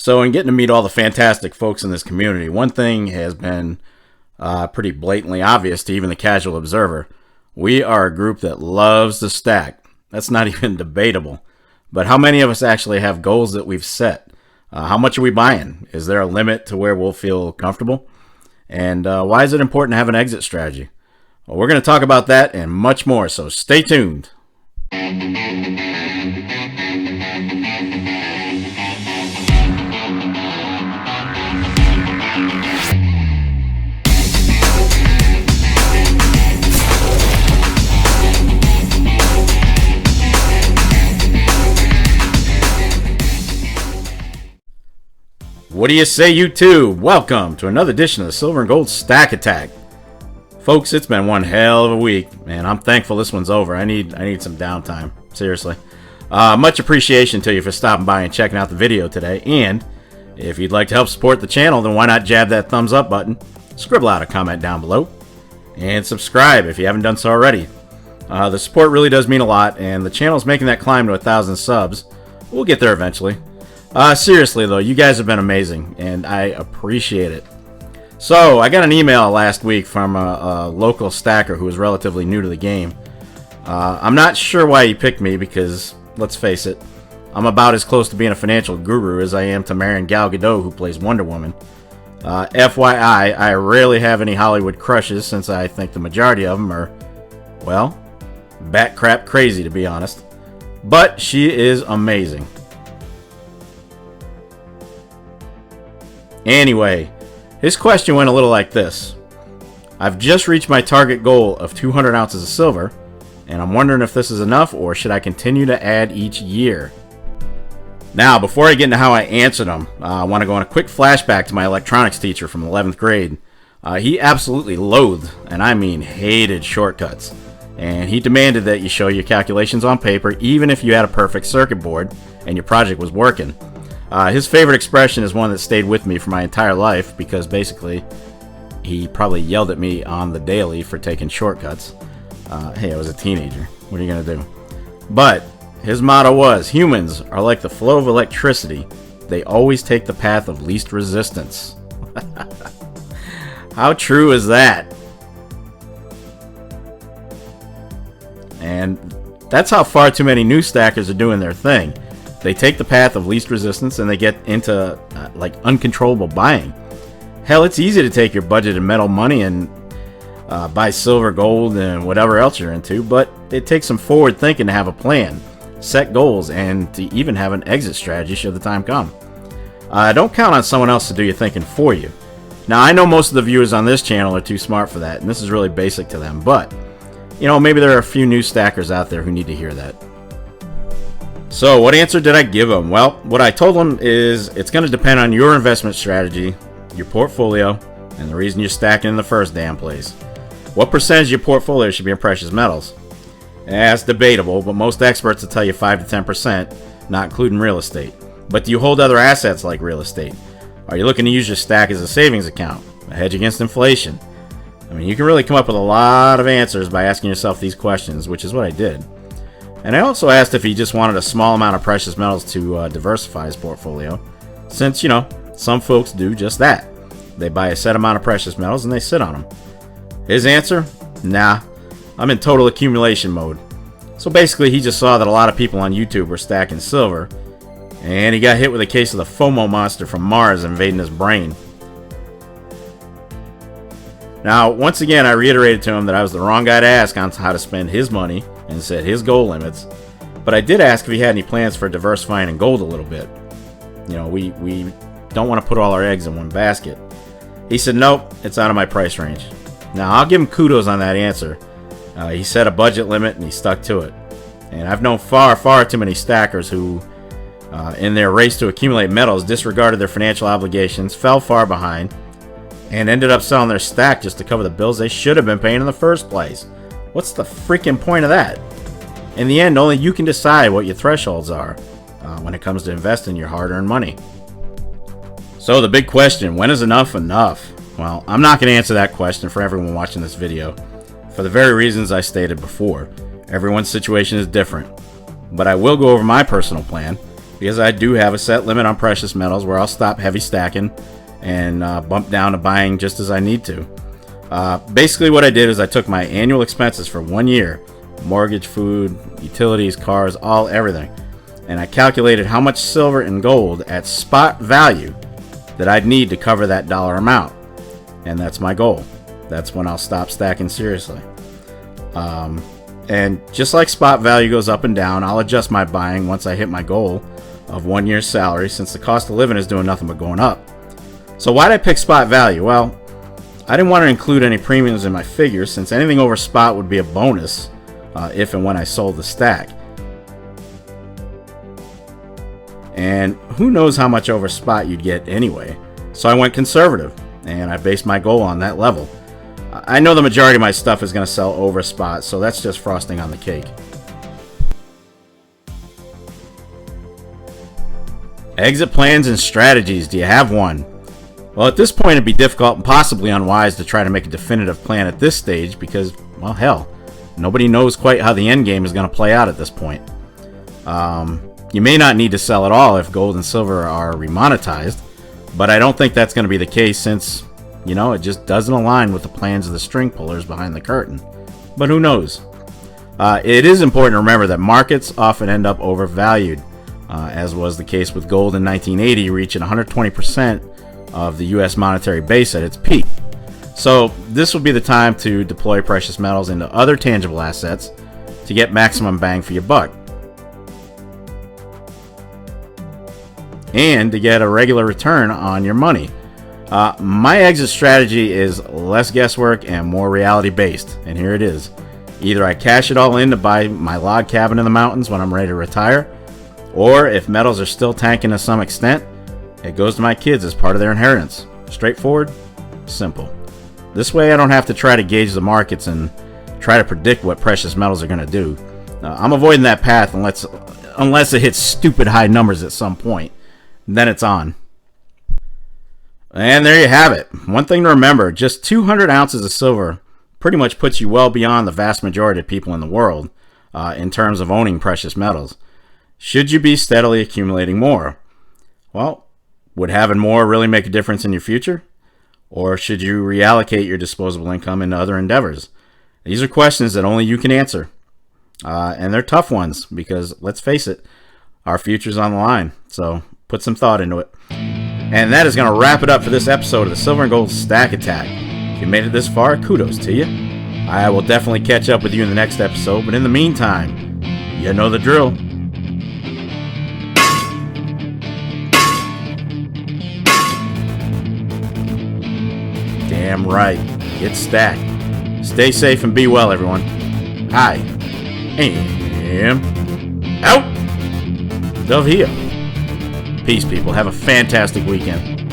So in getting to meet all the fantastic folks in this community, one thing has been pretty blatantly obvious to even the casual observer. We are a group that loves to stack. That's not even debatable. But how many of us actually have goals that we've set? How much are we buying? Is there a limit to where we'll feel comfortable? And why is it important to have an exit strategy? Well, we're going to talk about that and much more, so stay tuned. What do you say, YouTube? Welcome to another edition of the Silver and Gold Stack Attack. Folks, it's been one hell of a week, and I'm thankful this one's over. I need some downtime, seriously. Much appreciation to you for stopping by and checking out the video today. And if you'd like to help support the channel, then why not jab that thumbs up button, scribble out a comment down below, and subscribe if you haven't done so already. The support really does mean a lot, and the channel's making that climb to 1,000 subs. We'll get there eventually. Seriously though, you guys have been amazing, and I appreciate it. So, I got an email last week from a local stacker who was relatively new to the game. I'm not sure why he picked me because, let's face it, I'm about as close to being a financial guru as I am to marrying Gal Gadot, who plays Wonder Woman. FYI, I rarely have any Hollywood crushes since I think the majority of them are, well, bat crap crazy to be honest. But she is amazing. Anyway, his question went a little like this. I've just reached my target goal of 200 ounces of silver, and I'm wondering if this is enough or should I continue to add each year? Now, before I get into how I answered him, I want to go on a quick flashback to my electronics teacher from 11th grade. He absolutely loathed, and I mean hated, shortcuts. And he demanded that you show your calculations on paper even if you had a perfect circuit board and your project was working. His favorite expression is one that stayed with me for my entire life because basically he probably yelled at me on the daily for taking shortcuts. Hey, I was a teenager. What are you going to do? But his motto was, humans are like the flow of electricity. They always take the path of least resistance. How true is that? And that's how far too many new stackers are doing their thing. They take the path of least resistance and they get into like uncontrollable buying. Hell, it's easy to take your budgeted metal money and buy silver, gold, and whatever else you're into, but it takes some forward thinking to have a plan, set goals, and to even have an exit strategy should the time come. Don't count on someone else to do your thinking for you. Now, I know most of the viewers on this channel are too smart for that, and this is really basic to them, but you know, maybe there are a few new stackers out there who need to hear that. So, what answer did I give him? Well, what I told him is it's going to depend on your investment strategy, your portfolio, and the reason you're stacking in the first damn place. What percentage of your portfolio should be in precious metals? That's debatable, but most experts will tell you 5 to 10%, not including real estate. But do you hold other assets like real estate? Are you looking to use your stack as a savings account, a hedge against inflation? I mean, you can really come up with a lot of answers by asking yourself these questions, which is what I did. And I also asked if he just wanted a small amount of precious metals to diversify his portfolio, since, you know, some folks do just that. They buy a set amount of precious metals and they sit on them. His answer? Nah, I'm in total accumulation mode. So basically he just saw that a lot of people on YouTube were stacking silver, and he got hit with a case of the FOMO monster from Mars invading his brain. Now, once again, I reiterated to him that I was the wrong guy to ask on how to spend his money and set his goal limits, but I did ask if he had any plans for diversifying in gold a little bit. You know, we don't want to put all our eggs in one basket. He said, nope, it's out of my price range. Now, I'll give him kudos on that answer. He set a budget limit and he stuck to it. And I've known far too many stackers who, in their race to accumulate metals, disregarded their financial obligations, fell far behind, and ended up selling their stack just to cover the bills they should have been paying in the first place. What's the freaking point of that? In the end, only you can decide what your thresholds are when it comes to investing your hard-earned money. So the big question, when is enough enough? Well, I'm not going to answer that question for everyone watching this video, for the very reasons I stated before. Everyone's situation is different. But I will go over my personal plan, because I do have a set limit on precious metals where I'll stop heavy stacking and bump down to buying just as I need to. Basically what I did is I took my annual expenses for 1 year, mortgage, food, utilities, cars, everything, and I calculated how much silver and gold at spot value that I'd need to cover that dollar amount. And that's my goal. That's when I'll stop stacking seriously. And just like spot value goes up and down, I'll adjust my buying once I hit my goal of 1 year's salary, since the cost of living is doing nothing but going up. So why'd I pick spot value? Well, I didn't want to include any premiums in my figures, since anything over spot would be a bonus if and when I sold the stack. And who knows how much over spot you'd get anyway. So I went conservative, and I based my goal on that level. I know the majority of my stuff is going to sell over spot, so that's just frosting on the cake. Exit plans and strategies. Do you have one? Well, at this point it'd be difficult and possibly unwise to try to make a definitive plan at this stage because, well, hell, nobody knows quite how the end game is going to play out at this point. You may not need to sell at all if gold and silver are remonetized, but I don't think that's going to be the case since, it just doesn't align with the plans of the string pullers behind the curtain. But who knows? It is important to remember that markets often end up overvalued, as was the case with gold in 1980, reaching 120% of the U.S. monetary base at its peak. So this will be the time to deploy precious metals into other tangible assets to get maximum bang for your buck, and to get a regular return on your money. My exit strategy is less guesswork and more reality based, and here it is. Either I cash it all in to buy my log cabin in the mountains when I'm ready to retire, or if metals are still tanking to some extent, it goes to my kids as part of their inheritance. Straightforward, simple. This way I don't have to try to gauge the markets and try to predict what precious metals are going to do. I'm avoiding that path unless it hits stupid high numbers at some point. Then it's on. And there you have it. One thing to remember, just 200 ounces of silver pretty much puts you well beyond the vast majority of people in the world in terms of owning precious metals. Should you be steadily accumulating more? Well, would having more really make a difference in your future? Or should you reallocate your disposable income into other endeavors? These are questions that only you can answer. And they're tough ones because, let's face it, our future's on the line. So put some thought into it. And that is going to wrap it up for this episode of the Silver and Gold Stack Attack. If you made it this far, kudos to you. I will definitely catch up with you in the next episode, but in the meantime, you know the drill. Damn right. Get stacked. Stay safe and be well, everyone. I am out of here. Peace, people. Have a fantastic weekend.